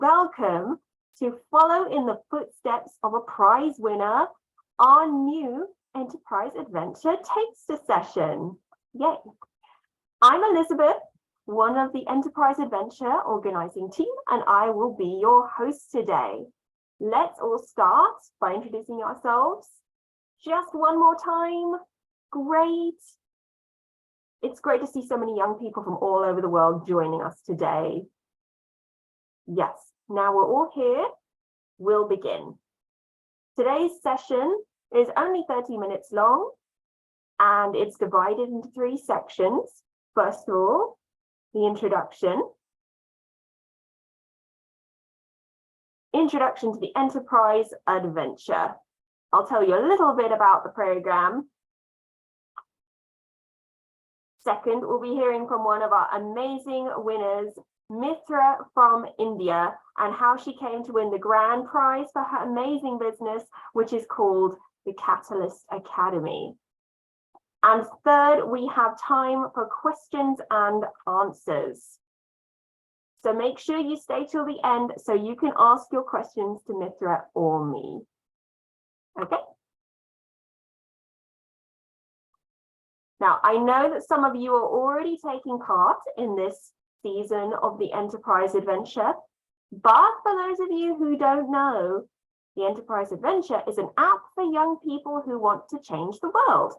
welcome to Follow in the Footsteps of a Prize Winner, our new Enterprise Adventure Taster Session. Yay! I'm Elizabeth, one of the Enterprise Adventure organizing team, and I will be your host today. Let's all start by introducing ourselves. Just one more time. Great. It's great to see so many young people from all over the world joining us today. Yes, now we're all here. We'll begin. Today's session is only 30 minutes long, and it's divided into 3 sections. First of all, the introduction. Introduction to the Enterprise Adventure. I'll tell you a little bit about the program. Second, we'll be hearing from one of our amazing winners, Mithra from India, and how she came to win the grand prize for her amazing business, which is called the Catalyst Academy. And third, we have time for questions and answers. So make sure you stay till the end so you can ask your questions to Mithra or me. Okay. Now, I know that some of you are already taking part in this season of the Enterprise Adventure, but for those of you who don't know, the Enterprise Adventure is an app for young people who want to change the world.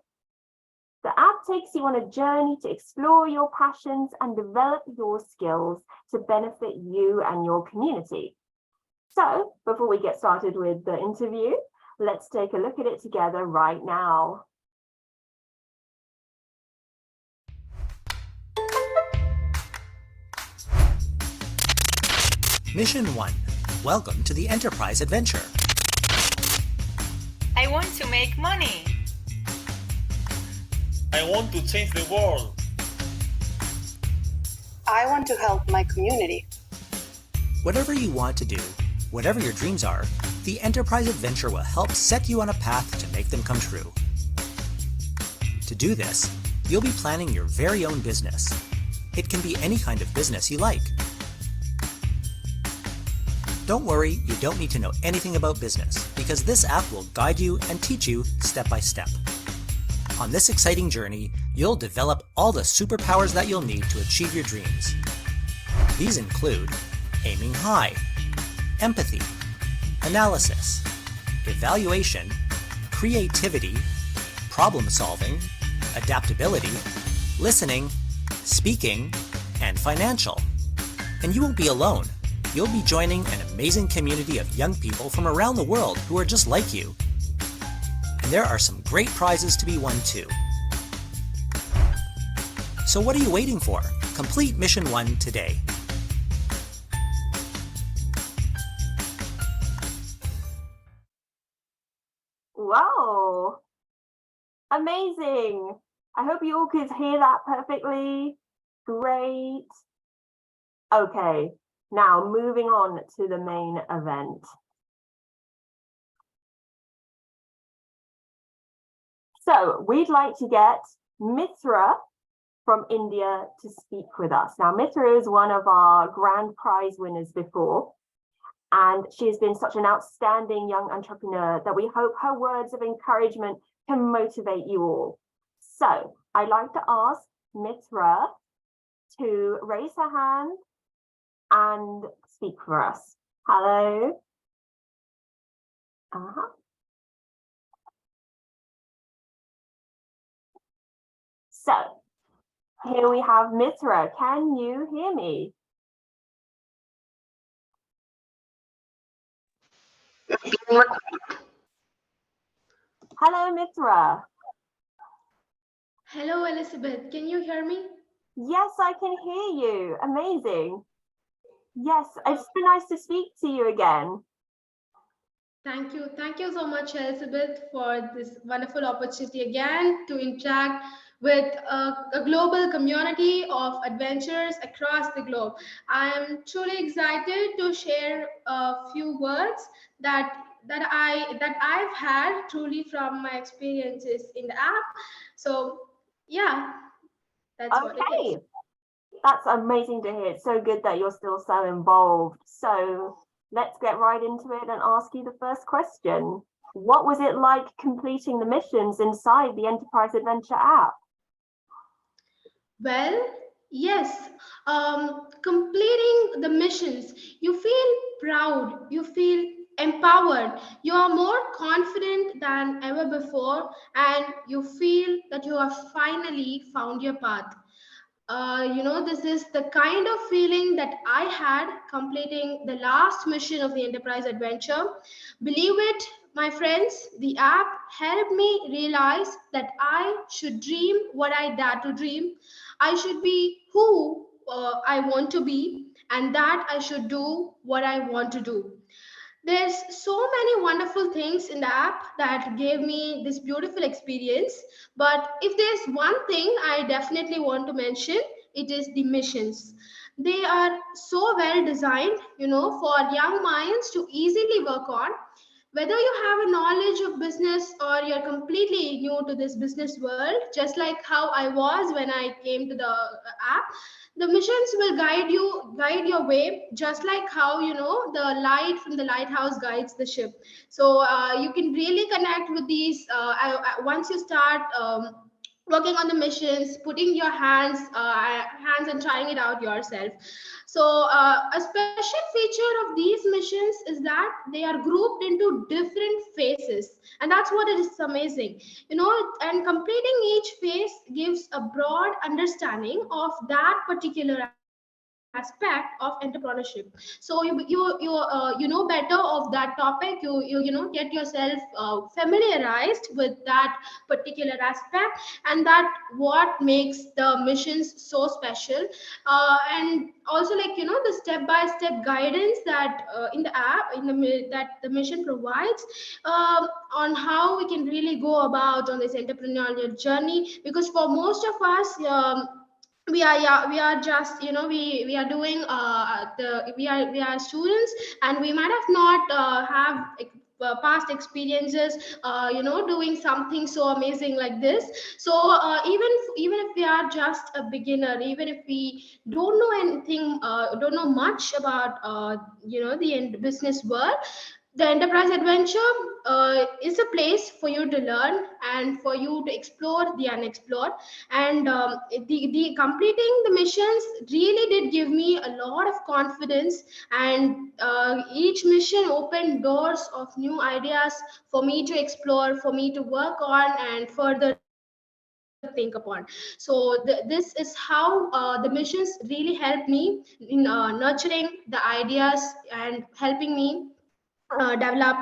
The app takes you on a journey to explore your passions and develop your skills to benefit you and your community. So, before we get started with the interview, let's take a look at it together right now. Mission 1. Welcome to the Enterprise Adventure. I want to make money. I want to change the world. I want to help my community. Whatever you want to do, whatever your dreams are, the Enterprise Adventure will help set you on a path to make them come true. To do this, you'll be planning your very own business. It can be any kind of business you like. Don't worry, you don't need to know anything about business, because this app will guide you and teach you step by step. On this exciting journey, you'll develop all the superpowers that you'll need to achieve your dreams. These include aiming high, empathy, analysis, evaluation, creativity, problem solving, adaptability, listening, speaking, and financial. And you won't be alone. You'll be joining an amazing community of young people from around the world who are just like you. And there are some great prizes to be won too. So what are you waiting for? Complete Mission 1 today. Wow, amazing. I hope you all could hear that perfectly. Great. Okay, now moving on to the main event. So we'd like to get Mithra from India to speak with us. Now, Mithra is one of our grand prize winners before, and she has been such an outstanding young entrepreneur that we hope her words of encouragement can motivate you all. So I'd like to ask Mithra to raise her hand and speak for us. Hello. So here we have Mithra. Can you hear me? Hello, Mithra. Hello, Elizabeth. Can you hear me? Yes, I can hear you. Amazing. Yes, it's been nice to speak to you again. Thank you. Thank you so much, Elizabeth, for this wonderful opportunity again to interact with a global community of adventurers across the globe. I am truly excited to share a few words that I've had truly from my experiences in the app. So yeah, that's what it is. That's amazing to hear. It's so good that you're still so involved. So let's get right into it and ask you the first question. What was it like completing the missions inside the Enterprise Adventure app? Well, yes, completing the missions, you feel proud, you feel empowered, you are more confident than ever before, and you feel that you have finally found your path. This is the kind of feeling that I had completing the last mission of the Enterprise Adventure. Believe it, my friends, the app helped me realize that I should dream what I dare to dream. I should be who I want to be, and that I should do what I want to do. There's so many wonderful things in the app that gave me this beautiful experience. But if there's one thing I definitely want to mention, it is the missions. They are so well designed, for young minds to easily work on. Whether you have a knowledge of business or you're completely new to this business world, just like how I was when I came to the app, the missions will guide your way, just like how the light from the lighthouse guides the ship. So you can really connect with these once you start working on the missions, putting your hands and trying it out yourself. So a special feature of these missions is that they are grouped into different phases, and that's what it is amazing. And completing each phase gives a broad understanding of that particular aspect of entrepreneurship. So you know better of that topic. You get yourself familiarized with that particular aspect, and that what makes the missions so special. And also, like, the step by step guidance that in the app, that the mission provides, on how we can really go about on this entrepreneurial journey. Because for most of us, we are just, we are doing the we are students, and we might have not have past experiences, doing something so amazing like this. So even if we are just a beginner, even if we don't know anything, don't know much about the business world, the enterprise adventure is a place for you to learn and for you to explore the unexplored. And the completing the missions really did give me a lot of confidence. And each mission opened doors of new ideas for me to explore, for me to work on and further think upon. So this is how the missions really helped me in nurturing the ideas and helping me develop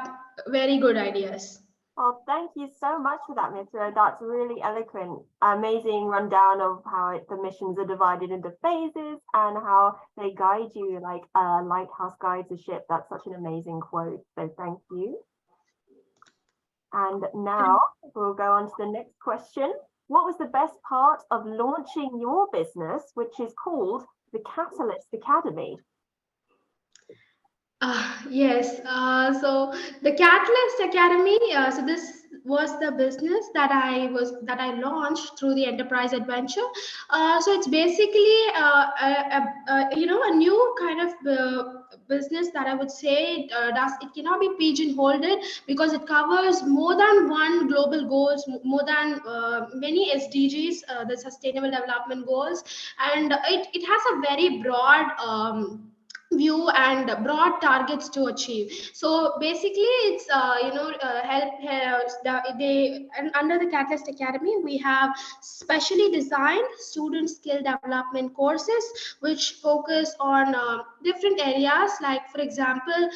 very good ideas. Well, thank you so much for that, Mithra. That's really eloquent. Amazing rundown of how the missions are divided into phases and how they guide you like a lighthouse guides a ship. That's such an amazing quote. So thank you. And now we'll go on to the next question. What was the best part of launching your business, which is called the Catalyst Academy? Yes. So the Catalyst Academy. So this was the business that I launched through the Enterprise Adventure. So it's basically a new kind of business that I would say does it cannot be pigeonholed because it covers more than one global goals, more than many SDGs, the Sustainable Development Goals, and it has a very broad. View and broad targets to achieve. So basically it's they and under the Catalyst Academy we have specially designed student skill development courses which focus on different areas, like for example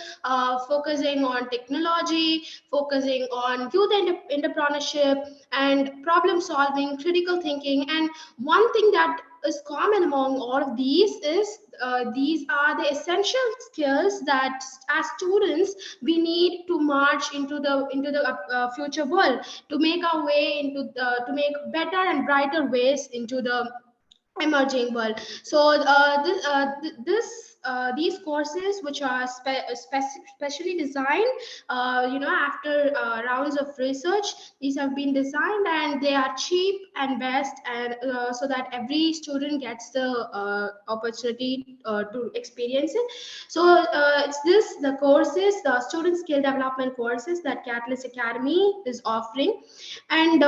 focusing on technology, focusing on youth entrepreneurship and problem solving, critical thinking. And one thing that is common among all of these is these are the essential skills that as students we need to march into the future world, to make our way into to make better and brighter ways into the emerging world. So this these courses, which are specially designed, after rounds of research, these have been designed and they are cheap and best, and so that every student gets the opportunity to experience it. So it's the courses, the student skill development courses that Catalyst Academy is offering. And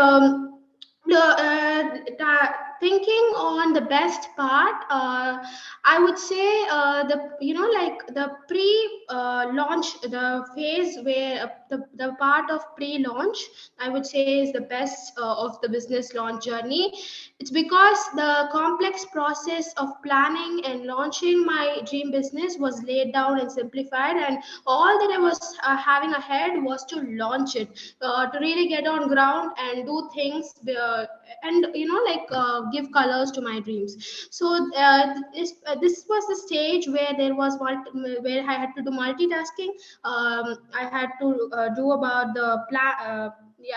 thinking on the best part, I would say the pre-launch, the phase where the part of pre-launch, I would say, is the best of the business launch journey. It's because the complex process of planning and launching my dream business was laid down and simplified, and all that I was having ahead was to launch it, to really get on ground and do things, and give colors to my dreams. So this was the stage where where I had to do multitasking. I had to do about the plan.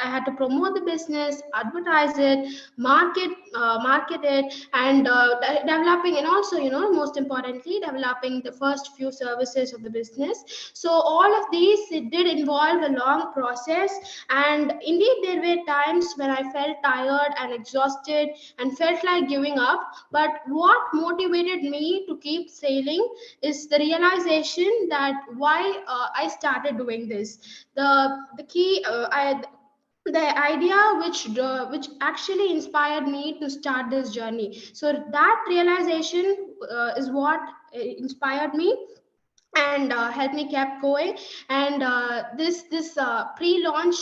I had to promote the business, advertise it, market it, and developing, and also, most importantly, developing the first few services of the business. So all of these, it did involve a long process, and indeed there were times when I felt tired and exhausted and felt like giving up. But what motivated me to keep sailing is the realization that why I started doing this. The key the idea which actually inspired me to start this journey. So that realization is what inspired me and helped me kept going. And this pre-launch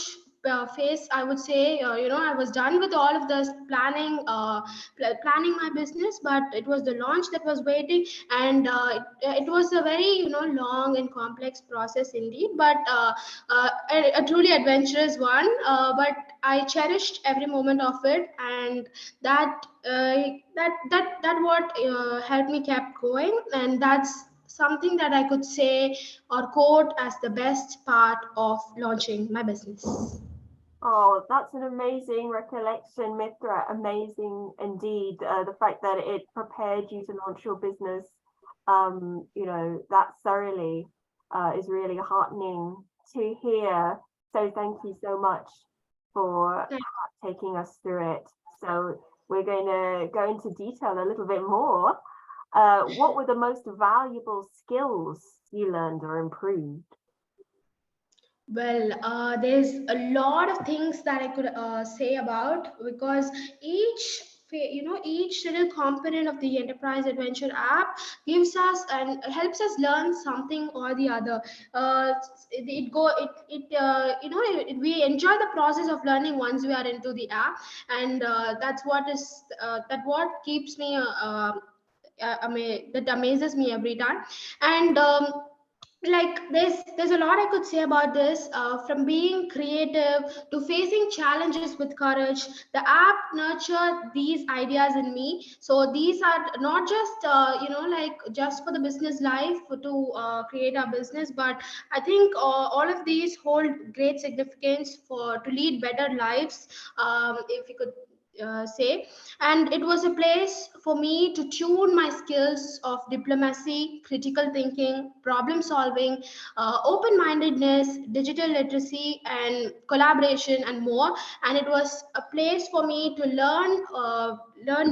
phase, I would say, I was done with all of this planning my business, but it was the launch that was waiting. And it was a very, long and complex process indeed, but a truly adventurous one, but I cherished every moment of it. And that what helped me kept going, and that's something that I could say or quote as the best part of launching my business. Oh, that's an amazing recollection, Mithra. Amazing indeed. The fact that it prepared you to launch your business, that thoroughly, is really heartening to hear. So thank you so much for taking us through it. So we're going to go into detail a little bit more. What were the most valuable skills you learned or improved? Well, there's a lot of things that I could say about, because each little component of the Enterprise Adventure app gives us and helps us learn something or the other. We enjoy the process of learning once we are into the app, and that what keeps me that amazes me every time. And like there's a lot I could say about this, from being creative to facing challenges with courage. The app nurtured these ideas in me. So these are not just just for the business life, to create our business, but I think all of these hold great significance for to lead better lives, if you could say. And it was a place for me to tune my skills of diplomacy, critical thinking, problem solving, open mindedness, digital literacy, and collaboration, and more. And it was a place for me to learn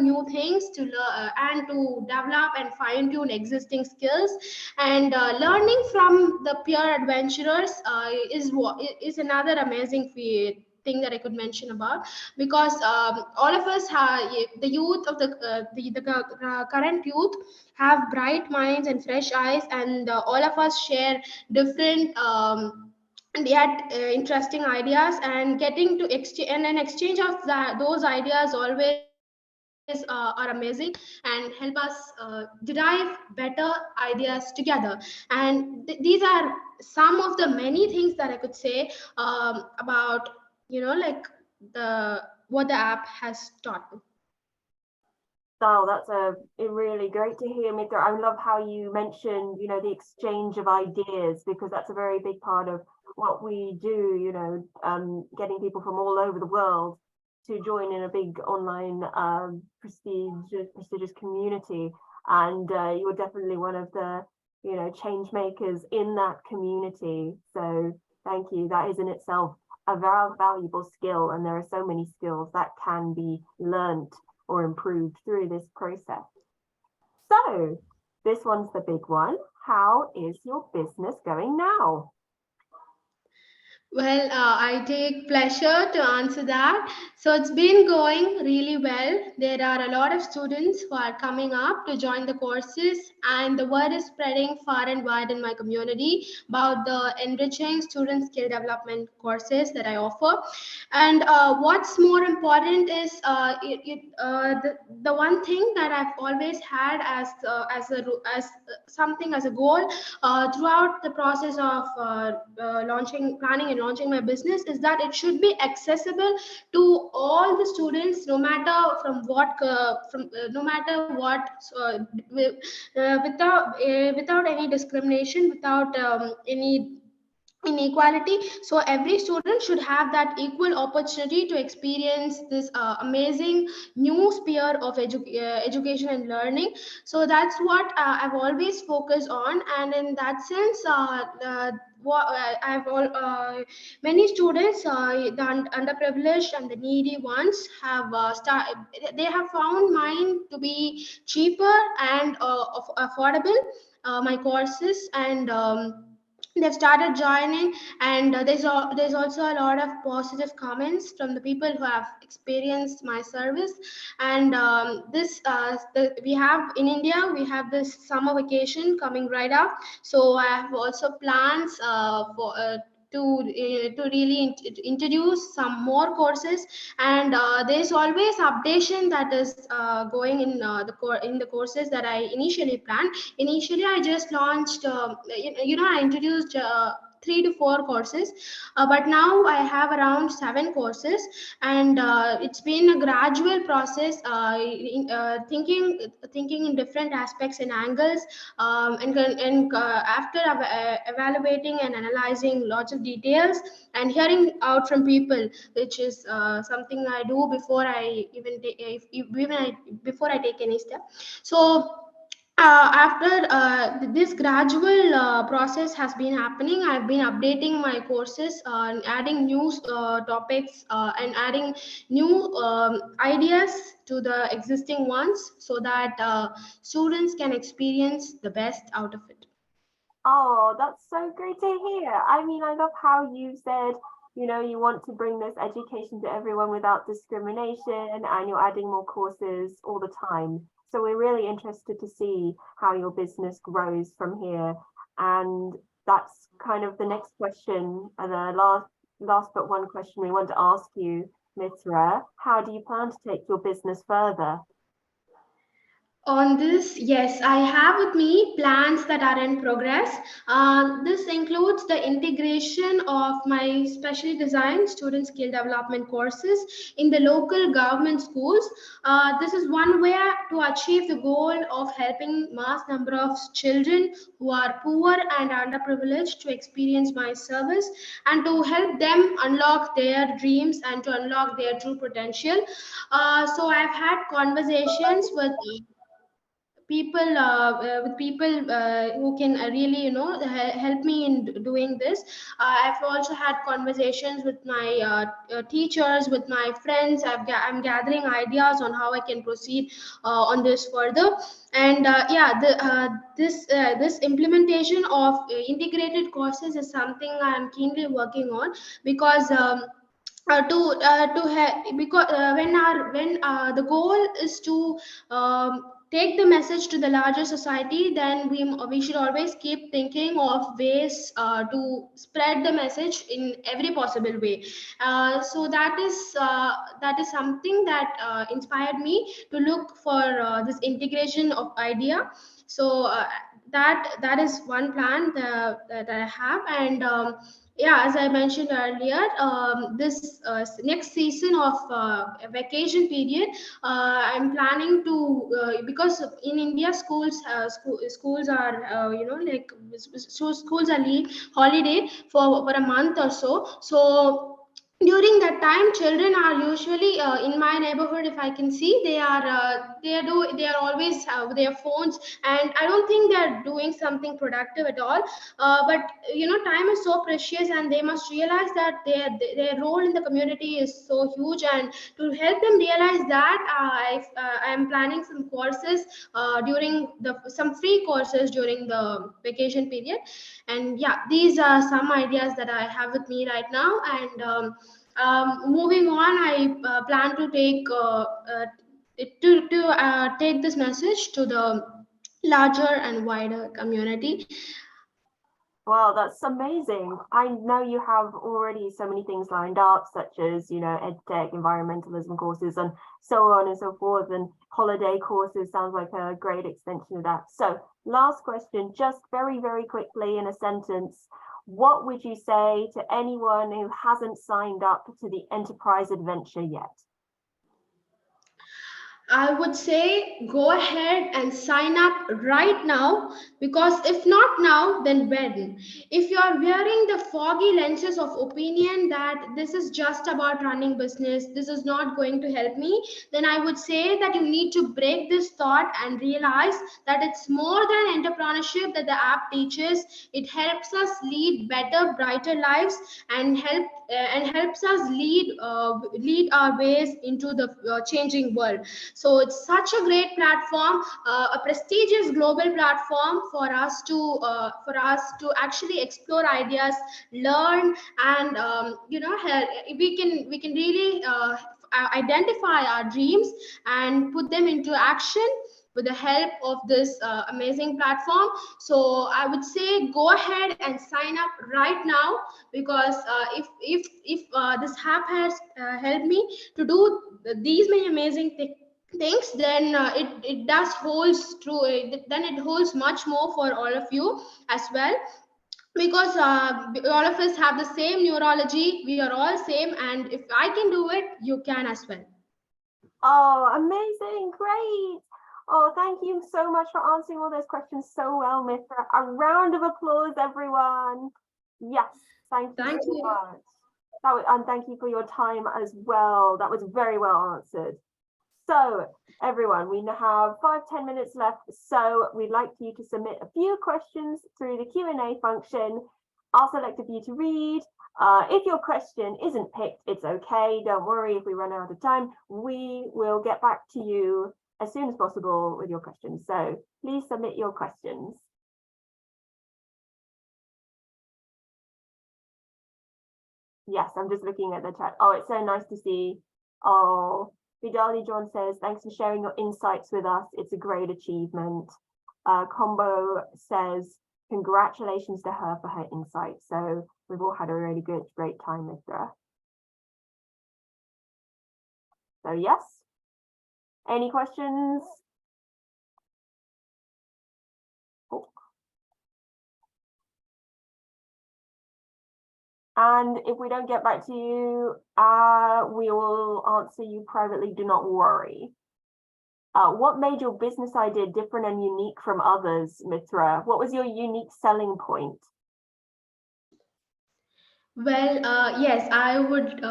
new things, and to develop and fine tune existing skills. And learning from the peer adventurers is another amazing thing that I could mention about, because all of us have the youth of the current youth have bright minds and fresh eyes, and all of us share different and yet interesting ideas, and getting to exchange, and an exchange of those ideas always are amazing and help us derive better ideas together. And these are some of the many things that I could say about, the what the app has taught me. Oh, that's really great to hear, Mithra. I love how you mentioned, the exchange of ideas, because that's a very big part of what we do, getting people from all over the world to join in a big online prestigious community. And you're definitely one of the change makers in that community. So thank you. That is in itself a very valuable skill, and there are so many skills that can be learnt or improved through this process. So this one's the big one. How is your business going now? Well, I take pleasure to answer that. So it's been going really well. There are a lot of students who are coming up to join the courses, and the word is spreading far and wide in my community about the enriching student skill development courses that I offer. And what's more important is the one thing that I've always had as something as a goal throughout the process of planning and launching my business is that it should be accessible to all the students, no matter no matter what, without any discrimination, without any inequality. So every student should have that equal opportunity to experience this amazing new sphere of education and learning. So that's what I've always focused on, and in that sense, I've all many students, the underprivileged and the needy ones, have they have found mine to be cheaper and affordable, my courses, and they've started joining. And there's also a lot of positive comments from the people who have experienced my service. And we have in India, we have this summer vacation coming right up. So I have also plans to really introduce some more courses. And there's always updation that is going in in the courses that I initially planned. Initially, I just launched, I introduced 3 to 4 courses, but now I have around 7 courses. And it's been a gradual process, thinking in different aspects and angles, after evaluating and analyzing lots of details and hearing out from people, which is something I do before I even before I take any step. So after this gradual process has been happening, I've been updating my courses, and adding new topics, and adding new ideas to the existing ones, so that students can experience the best out of it. Oh, that's so great to hear. I mean, I love how you said, you want to bring this education to everyone without discrimination, and you're adding more courses all the time. So we're really interested to see how your business grows from here. And that's kind of the next question, the last but one question we want to ask you, Mithra. How do you plan to take your business further? On this, yes, I have with me plans that are in progress. This includes the integration of my specially designed student skill development courses in the local government schools. This is one way to achieve the goal of helping mass number of children who are poor and underprivileged to experience my service, and to help them unlock their dreams and to unlock their true potential. So I've had conversations with people who can really help me in doing this. I've also had conversations with my teachers, with my friends. I'm gathering ideas on how I can proceed on this further. And this implementation of integrated courses is something I'm keenly working on, because because when the goal is to take the message to the larger society, then we should always keep thinking of ways to spread the message in every possible way. So that is something that inspired me to look for this integration of idea. So that is one plan that I have. And yeah, as I mentioned earlier, this next season of vacation period, I'm planning to, because in India, schools are schools are leave holiday for a month or so. So during that time, children are usually in my neighborhood, if I can see, they are always have their phones, and I don't think they're doing something productive at all. But time is so precious, and they must realize that their role in the community is so huge. And to help them realize that, I am planning some courses during the some free courses during the vacation period. And yeah, these are some ideas that I have with me right now. And moving on, I plan to take this message to the larger and wider community. Wow, that's amazing. I know you have already so many things lined up, such as, EdTech, environmentalism courses, and so on and so forth. And holiday courses sounds like a great extension of that. So, last question, just very, very quickly in a sentence. What would you say to anyone who hasn't signed up to the enterprise adventure yet? I would say go ahead and sign up right now, because if not now, then when? If you are wearing the foggy lenses of opinion that this is just about running business, this is not going to help me, then I would say that you need to break this thought and realize that it's more than entrepreneurship that the app teaches. It helps us lead better, brighter lives, and helps us lead our ways into the changing world. So it's such a great platform, a prestigious global platform for us to actually explore ideas, learn, and we can really identify our dreams and put them into action with the help of this amazing platform. So I would say go ahead and sign up right now, because if this app has helped me to do these many amazing things, then it does holds true. Then it holds much more for all of you as well, because all of us have the same neurology. We are all same, and if I can do it, you can as well. Oh, amazing, great. Oh, thank you so much for answering all those questions so well, Mithra. A round of applause, everyone. Yes, thank you Thank so you. much. And thank you for your time as well. That was very well answered. So, everyone, we now have 5-10 minutes left. So we'd like you to submit a few questions through the Q&A function. I'll select a few to read. If your question isn't picked, it's okay. Don't worry if we run out of time. We will get back to you as soon as possible with your questions. So please submit your questions. Yes, I'm just looking at the chat. Oh, it's so nice to see. Oh, Vidali John says, thanks for sharing your insights with us. It's a great achievement. Combo says, congratulations to her for her insights. So we've all had a really great time with her. So yes, any questions? Oh. And if we don't get back to you, we will answer you privately, do not worry. What made your business idea different and unique from others, Mithra? What was your unique selling point? Well, yes, I would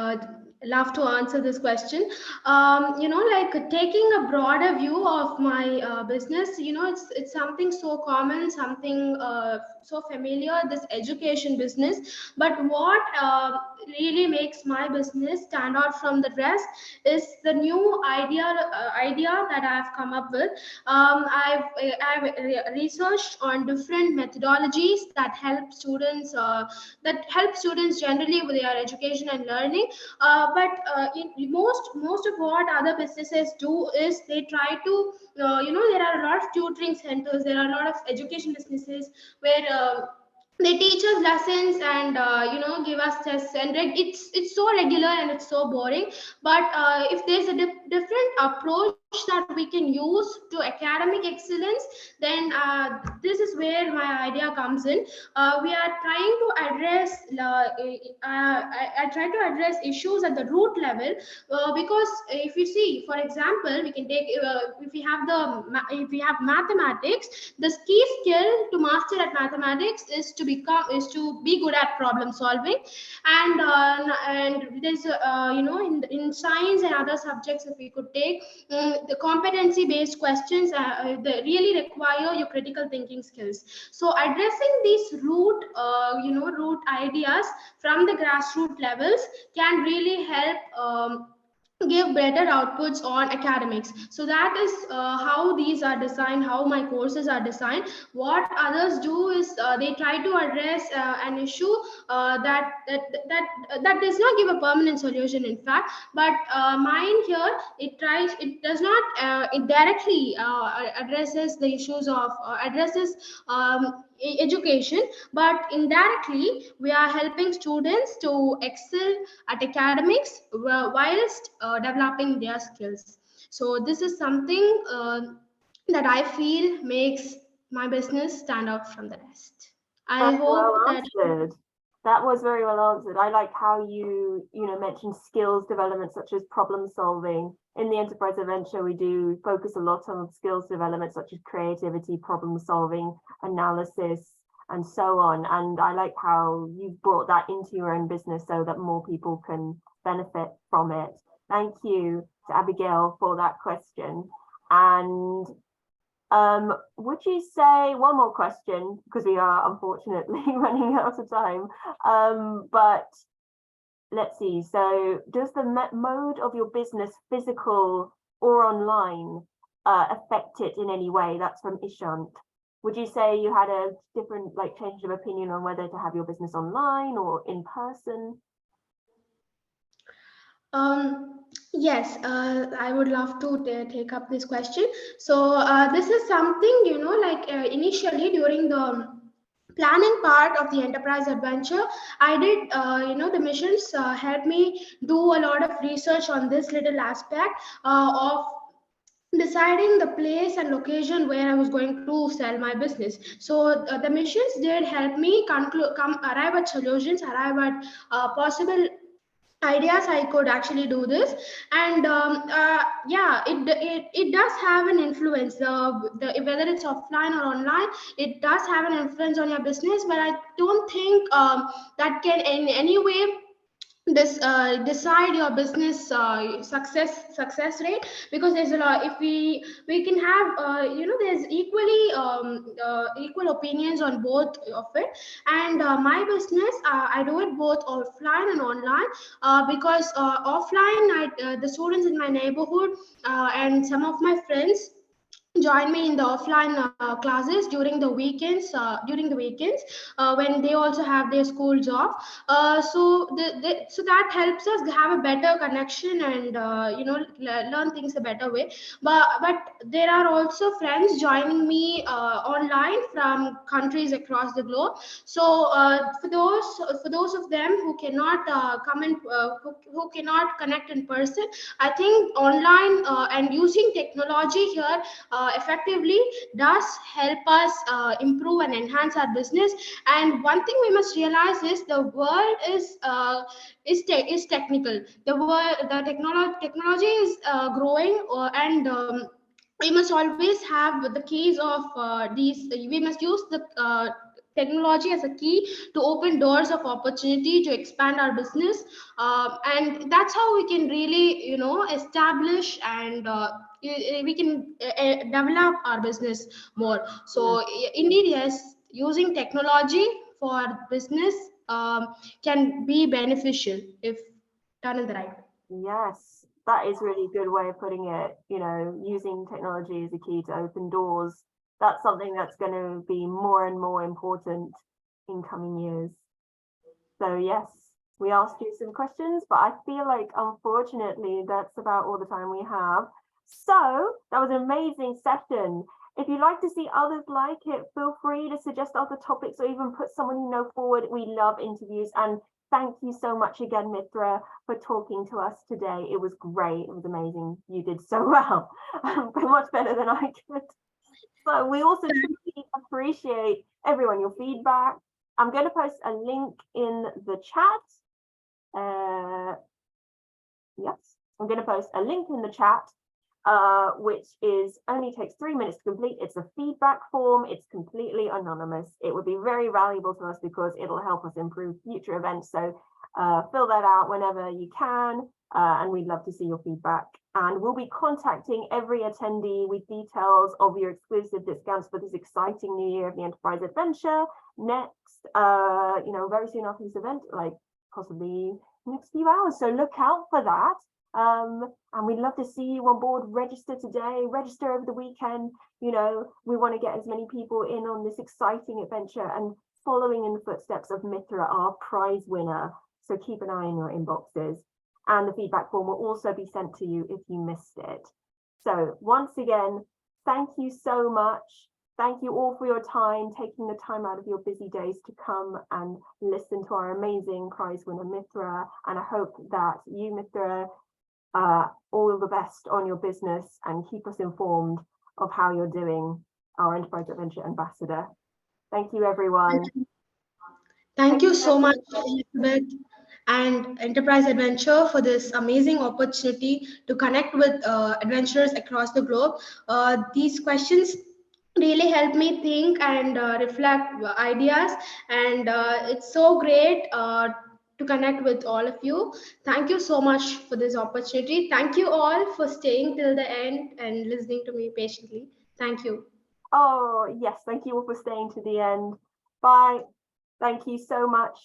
love to answer this question. Like taking a broader view of my business, it's something so common, something so familiar, this education business. But what really makes my business stand out from the rest is the new idea that I've come up with. I've researched on different methodologies that help students generally with their education and learning. But most of what other businesses do is they try to there are a lot of tutoring centers, there are a lot of education businesses where they teach us lessons and give us tests, and it's so regular and it's so boring. But if there's a different approach that we can use to academic excellence, then this is where my idea comes in. We are trying to address I try to address issues at the root level, because if you see, for example, we can take if we have mathematics, the key skill to master at mathematics is to be good at problem solving. And there's in science and other subjects, if we could take the competency based questions, they really require your critical thinking skills. So addressing these root ideas from the grassroots levels can really help give better outputs on academics. So that is how these are designed, how my courses are designed. What others do is they try to address an issue that does not give a permanent solution, in fact. But mine here, it does not it directly addresses the issues of addresses education, but indirectly we are helping students to excel at academics whilst developing their skills. So this is something that I feel makes my business stand out from the rest. I Very well hope that answered. That was very well answered. I like how you mentioned skills development such as problem solving. In the enterprise adventure, we do focus a lot on skills development such as creativity, problem solving, analysis, and so on. And I like how you've brought that into your own business so that more people can benefit from it. Thank you to Abigail for that question. And would you say, one more question, because we are unfortunately running out of time, but let's see. So does the mode of your business, physical or online, affect it in any way? That's from Ishant. Would you say you had a different change of opinion on whether to have your business online or in person? Yes, I would love to take up this question. So this is something, initially during the planning part of the enterprise adventure, I did, the missions helped me do a lot of research on this little aspect of deciding the place and location where I was going to sell my business. So the missions did help me arrive at solutions, arrive at possible ideas I could actually do this. And yeah, it does have an influence, whether it's offline or online, it does have an influence on your business. But I don't think that can in any way decide your business success rate, because there's a lot, if we can have there's equal opinions on both of it. And my business, I do it both offline and online, because offline the students in my neighborhood and some of my friends join me in the offline classes during the weekends when they also have their schools off. So that helps us have a better connection and learn things a better way. But there are also friends joining me online from countries across the globe. So for those of them who cannot come in who cannot connect in person, I think online and using technology here effectively does help us improve and enhance our business. And one thing we must realize is the world is technical. Technology is growing, and we must always have the keys of these. We must use the technology as a key to open doors of opportunity to expand our business, and that's how we can really establish and we can develop our business more. So indeed, yes, using technology for business can be beneficial if done in the right way. Yes, that is really good way of putting it. Using technology as a key to open doors. That's something that's going to be more and more important in coming years. So yes, we asked you some questions, but I feel like unfortunately that's about all the time we have. So that was an amazing session. If you'd like to see others like it, feel free to suggest other topics or even put someone forward. We love interviews, and thank you so much again, Mithra, for talking to us today. It was great. It was amazing. You did so well, much better than I could. So we also truly appreciate everyone, your feedback. I'm going to post a link in the chat. Yes, I'm going to post a link in the chat, which only takes 3 minutes to complete. It's a feedback form. It's completely anonymous. It would be very valuable to us because it'll help us improve future events. So fill that out whenever you can, and we'd love to see your feedback. And we'll be contacting every attendee with details of your exclusive discounts for this exciting new year of the Enterprise Adventure. Next, very soon after this event, like possibly next few hours. So look out for that. And we'd love to see you on board. Register today, register over the weekend. We want to get as many people in on this exciting adventure and following in the footsteps of Mithra, our prize winner. So keep an eye on your inboxes. And the feedback form will also be sent to you if you missed it. So once again, thank you so much. Thank you all for your time, taking the time out of your busy days to come and listen to our amazing prize winner, Mithra. And I hope that you, Mithra, all the best on your business and keep us informed of how you're doing, our Enterprise Adventure Ambassador. Thank you, everyone. Thank you so much, Elizabeth and Enterprise Adventure, for this amazing opportunity to connect with adventurers across the globe. These questions really help me think and reflect ideas, and it's so great to connect with all of you. Thank you so much for this opportunity. Thank you all for staying till the end and listening to me patiently. Thank you. Oh, yes, thank you all for staying to the end. Bye. Thank you so much.